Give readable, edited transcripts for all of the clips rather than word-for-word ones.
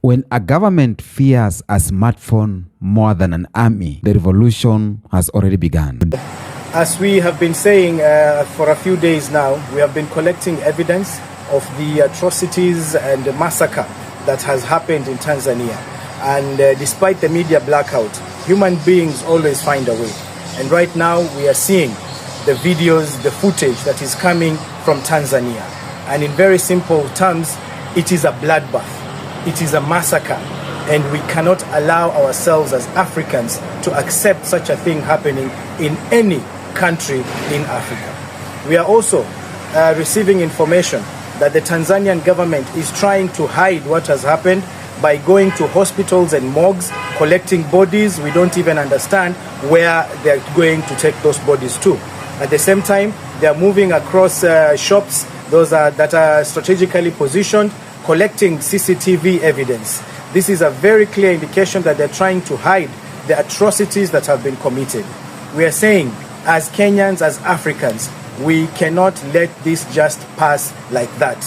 When a government fears a smartphone more than an army, the revolution has already begun. As we have been saying for a few days now, we have been collecting evidence of the atrocities and the massacre that has happened in Tanzania. And despite the media blackout, human beings always find a way. And right now we are seeing the videos, the footage that is coming from Tanzania. And in very simple terms, it is a bloodbath. It is a massacre, and we cannot allow ourselves as Africans to accept such a thing happening in any country in Africa. We are also receiving information that the Tanzanian government is trying to hide what has happened by going to hospitals and morgues, collecting bodies. We don't even understand where they're going to take those bodies to. At the same time, they're moving across shops, that are strategically positioned, collecting CCTV evidence. This is a very clear indication that they're trying to hide the atrocities that have been committed. We are saying, as Kenyans, as Africans, we cannot let this just pass like that.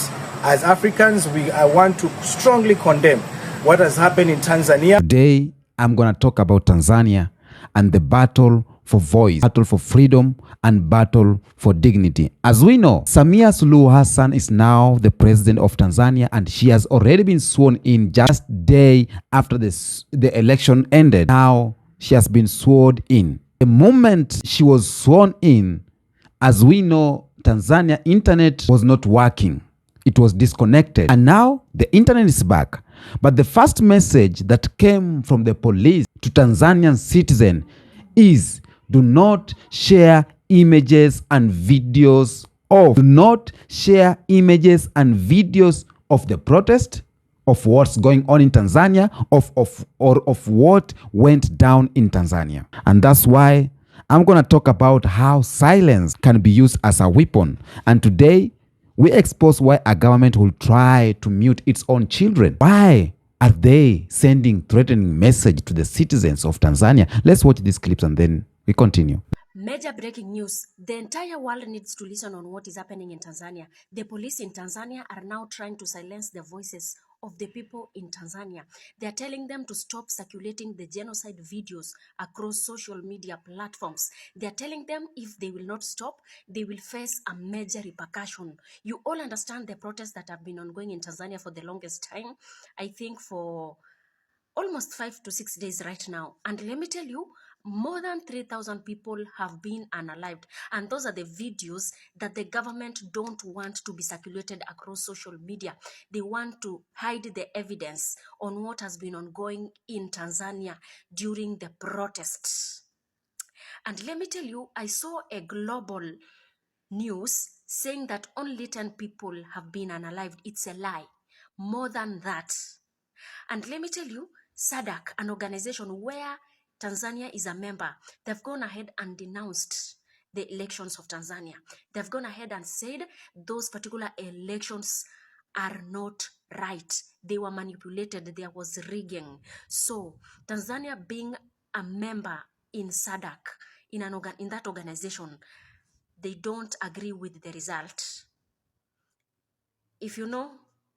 As Africans, I want to strongly condemn what has happened in Tanzania. Today, I'm going to talk about Tanzania and the battle for voice, battle for freedom, and battle for dignity. As we know, Samia Suluhu Hassan is now the president of Tanzania, and she has already been sworn in just day after the election ended. Now she has been sworn in. The moment she was sworn in, as we know, Tanzania internet was not working. It was disconnected. And now the internet is back. But the first message that came from the police to Tanzanian citizens is, do not share images and videos of the protest, of what's going on in Tanzania, of what went down in Tanzania. And that's why I'm going to talk about how silence can be used as a weapon. And today we expose why a government will try to mute its own children. Why are they sending threatening message to the citizens of Tanzania? Let's watch these clips and then we continue. Major breaking news. The entire world needs to listen on what is happening in Tanzania. The police in Tanzania are now trying to silence the voices of the people in Tanzania. They are telling them to stop circulating the genocide videos across social media platforms. They are telling them if they will not stop, they will face a major repercussion. You all understand the protests that have been ongoing in Tanzania for the longest time. I think for almost 5 to 6 days right now. And let me tell you, more than 3,000 people have been unalived. And those are the videos that the government don't want to be circulated across social media. They want to hide the evidence on what has been ongoing in Tanzania during the protests. And let me tell you, I saw a global news saying that only 10 people have been unalived. It's a lie. More than that. And let me tell you, SADC, an organization where Tanzania is a member, they've gone ahead and denounced the elections of Tanzania. They've gone ahead and said those particular elections are not right. They were manipulated. There was rigging. So Tanzania being a member in SADC, in that organization, they don't agree with the result. If you know,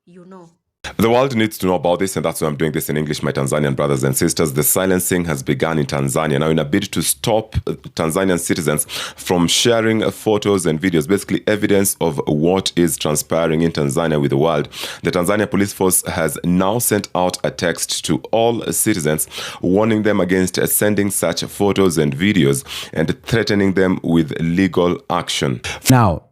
you know. The world needs to know about this, and that's why I'm doing this in English, my Tanzanian brothers and sisters. The silencing has begun in Tanzania. Now, in a bid to stop Tanzanian citizens from sharing photos and videos, basically evidence of what is transpiring in Tanzania with the world, the Tanzania police force has now sent out a text to all citizens, warning them against sending such photos and videos and threatening them with legal action. Now,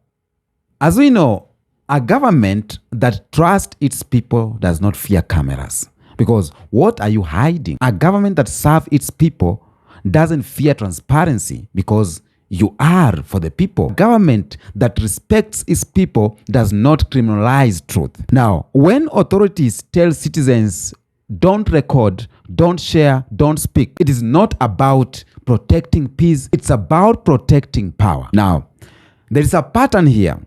as we know, a government that trusts its people does not fear cameras. Because what are you hiding? A government that serves its people doesn't fear transparency because you are for the people. A government that respects its people does not criminalize truth. Now, when authorities tell citizens, don't record, don't share, don't speak, it is not about protecting peace, it's about protecting power. Now, there is a pattern here.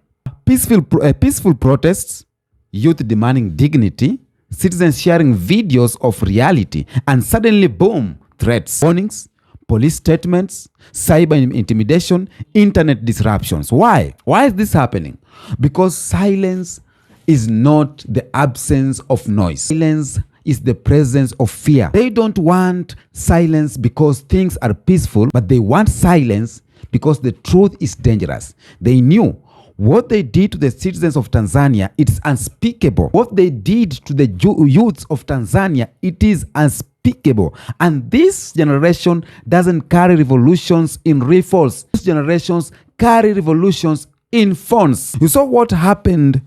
Peaceful protests, youth demanding dignity, citizens sharing videos of reality, and suddenly, boom, threats, warnings, police statements, cyber intimidation, internet disruptions. Why? Why is this happening? Because silence is not the absence of noise. Silence is the presence of fear. They don't want silence because things are peaceful, but they want silence because the truth is dangerous. They knew what they did to the citizens of Tanzania, it's unspeakable. What they did to the youths of Tanzania, it is unspeakable. And this generation doesn't carry revolutions in rifles. This generations carry revolutions in phones. You saw what happened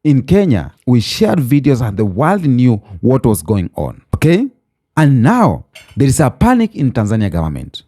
in Kenya. We shared videos and the world knew what was going on. Okay? And now there is a panic in Tanzania government.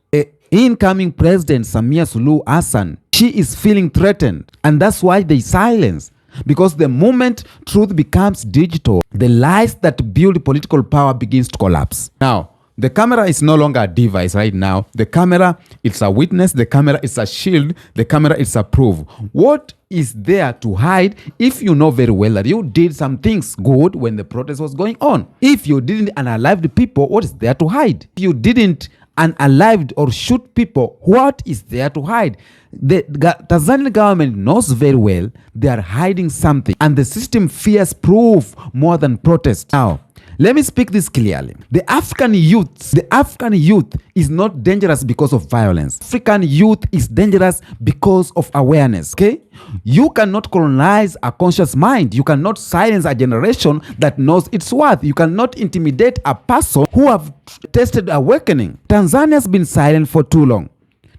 Incoming president Samia Suluhu Hassan, she is feeling threatened, and that's why they silence. Because the moment truth becomes digital, the lies that build political power begins to collapse. Now, the camera is no longer a device right now. The camera, it's a witness. The camera is a shield. The camera is a proof. What is there to hide if you know very well that you did some things good when the protest was going on? If you didn't unalive the people, what is there to hide? If you didn't unalived or shoot people, what is there to hide? The Tanzanian government knows very well they are hiding something, and the system fears proof more than protest. Now, let me speak this clearly. The African youth is not dangerous because of violence. African youth is dangerous because of awareness. Okay? You cannot colonize a conscious mind. You cannot silence a generation that knows its worth. You cannot intimidate a person who have tasted awakening. Tanzania has been silent for too long.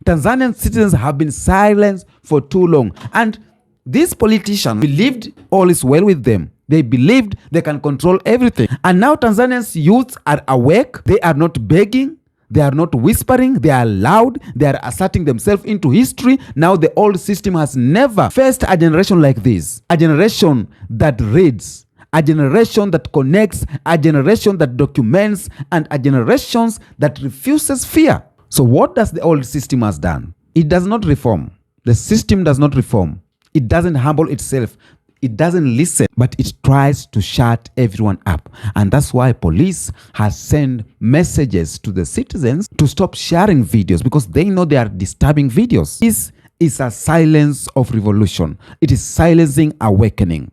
Tanzanian citizens have been silent for too long. And these politicians believed all is well with them. They believed they can control everything. And now Tanzanians youths are awake. They are not begging. They are not whispering. They are loud. They are asserting themselves into history. Now the old system has never faced a generation like this. A generation that reads. A generation that connects. A generation that documents. And a generation that refuses fear. So what does the old system has done? It does not reform. The system does not reform. It doesn't humble itself. It doesn't listen, but it tries to shut everyone up. And that's why police has sent messages to the citizens to stop sharing videos, because they know they are disturbing videos. This is a silence of revolution. It is silencing awakening.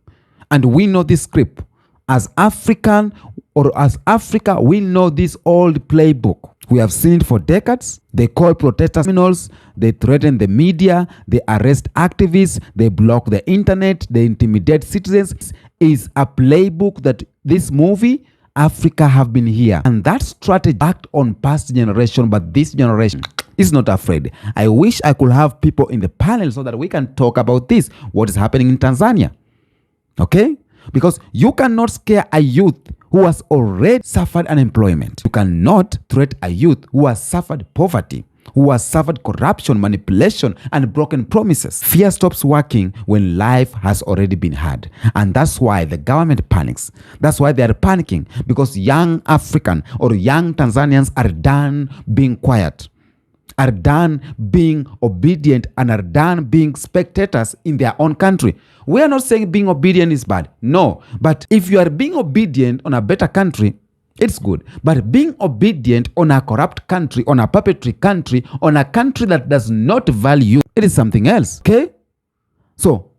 And we know this script. As African or as Africa, we know this old playbook. We have seen it for decades. They call protesters criminals. They threaten the media. They arrest activists. They block the internet. They intimidate citizens. Is a playbook that this movie, Africa, have been here. And that strategy act on past generation, but this generation is not afraid. I wish I could have people in the panel so that we can talk about this, what is happening in Tanzania. Okay? Because you cannot scare a youth who has already suffered unemployment. You cannot threaten a youth who has suffered poverty, who has suffered corruption, manipulation, and broken promises. Fear stops working when life has already been hard. And that's why the government panics. That's why they are panicking, because young African or young Tanzanians are done being quiet, are done being obedient, and are done being spectators in their own country. We are not saying being obedient is bad. No. But if you are being obedient on a better country, it's good. But being obedient on a corrupt country, on a puppetry country, on a country that does not value, it is something else. Okay? So,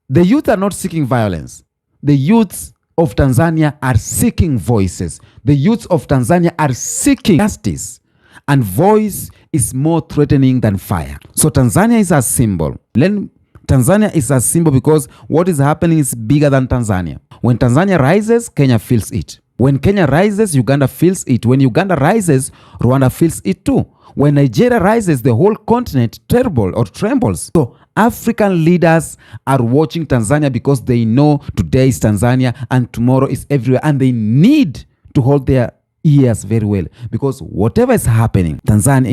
the youth are not seeking violence. The youths of Tanzania are seeking voices. The youths of Tanzania are seeking justice. And voice is more threatening than fire. So Tanzania is a symbol. Tanzania is a symbol because what is happening is bigger than Tanzania. When Tanzania rises, Kenya feels it. When Kenya rises, Uganda feels it. When Uganda rises, Rwanda feels it too. When Nigeria rises, the whole continent trembles. So African leaders are watching Tanzania because they know today is Tanzania and tomorrow is everywhere. And they need to hold their ears very well, because whatever is happening in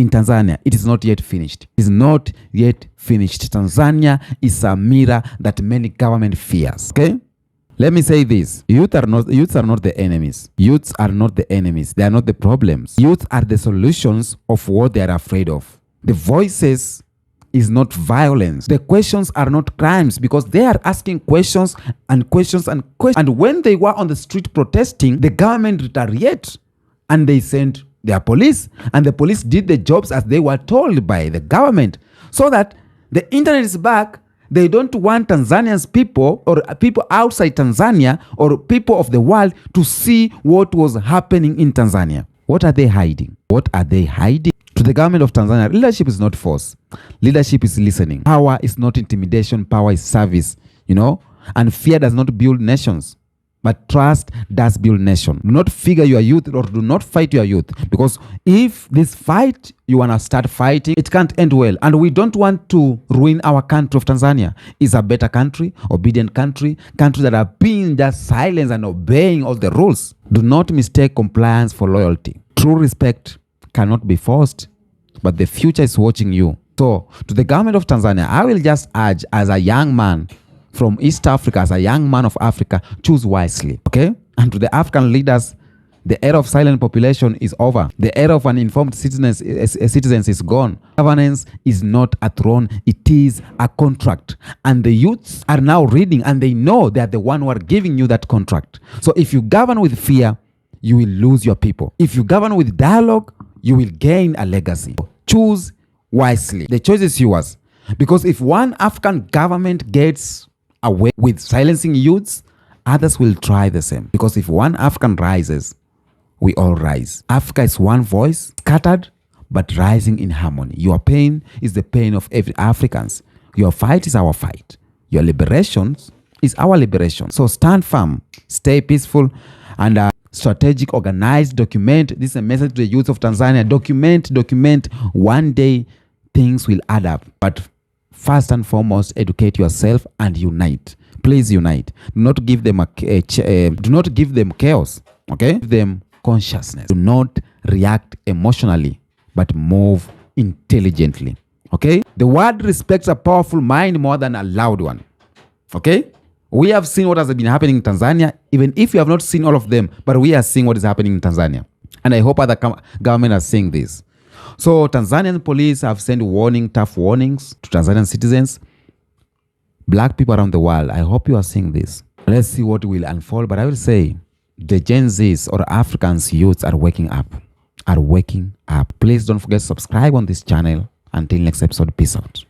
Tanzania, it is not yet finished. It is not yet finished. Tanzania is a mirror that many government fears. Okay? Let me say this. Youths are not the enemies. Youths are not the enemies. They are not the problems. Youth are the solutions of what they are afraid of. The voices is not violence. The questions are not crimes, because they are asking questions and questions and questions. And when they were on the street protesting, the government retaliated. And they sent their police, and the police did the jobs as they were told by the government, so that the internet is back. They don't want Tanzanians people or people outside Tanzania or people of the world to see what was happening in Tanzania. What are they hiding? What are they hiding? To the government of Tanzania, leadership is not force. Leadership is listening. Power is not intimidation. Power is service, And fear does not build nations, but trust does build nation. Do not figure your youth or do not fight your youth, because if this fight you want to start fighting, it can't end well. And we don't want to ruin our country of Tanzania. It's a better country, obedient country that are being just silent and obeying all the rules. Do not mistake compliance for loyalty. True respect cannot be forced, but the future is watching you. So to the government of Tanzania, I will just urge, as a young man from East Africa, as a young man of Africa, choose wisely, okay? And to the African leaders, the era of silent population is over. The era of uninformed citizens is gone. Governance is not a throne, it is a contract. And the youths are now reading, and they know they are the one who are giving you that contract. So if you govern with fear, you will lose your people. If you govern with dialogue, you will gain a legacy. Choose wisely. The choice is yours. Because if one African government gets away with silencing youths, others will try the same. Because if one African rises, we all rise. Africa is one voice, scattered, but rising in harmony. Your pain is the pain of every Africans. Your fight is our fight. Your liberation is our liberation. So stand firm, stay peaceful, and strategic, organized, document. This is a message to the youth of Tanzania. Document. One day, things will add up. But first and foremost, educate yourself and unite. Please unite. Do not give them do not give them chaos. Okay? Give them consciousness. Do not react emotionally, but move intelligently. Okay? The world respects a powerful mind more than a loud one. Okay? We have seen what has been happening in Tanzania, even if you have not seen all of them, but we are seeing what is happening in Tanzania. And I hope other government are seeing this. So Tanzanian police have sent tough warnings to Tanzanian citizens, black people around the world. I hope you are seeing this. Let's see what will unfold. But I will say the Gen Zs or Africans youths are waking up. Please don't forget to subscribe on this channel. Until next episode, peace out.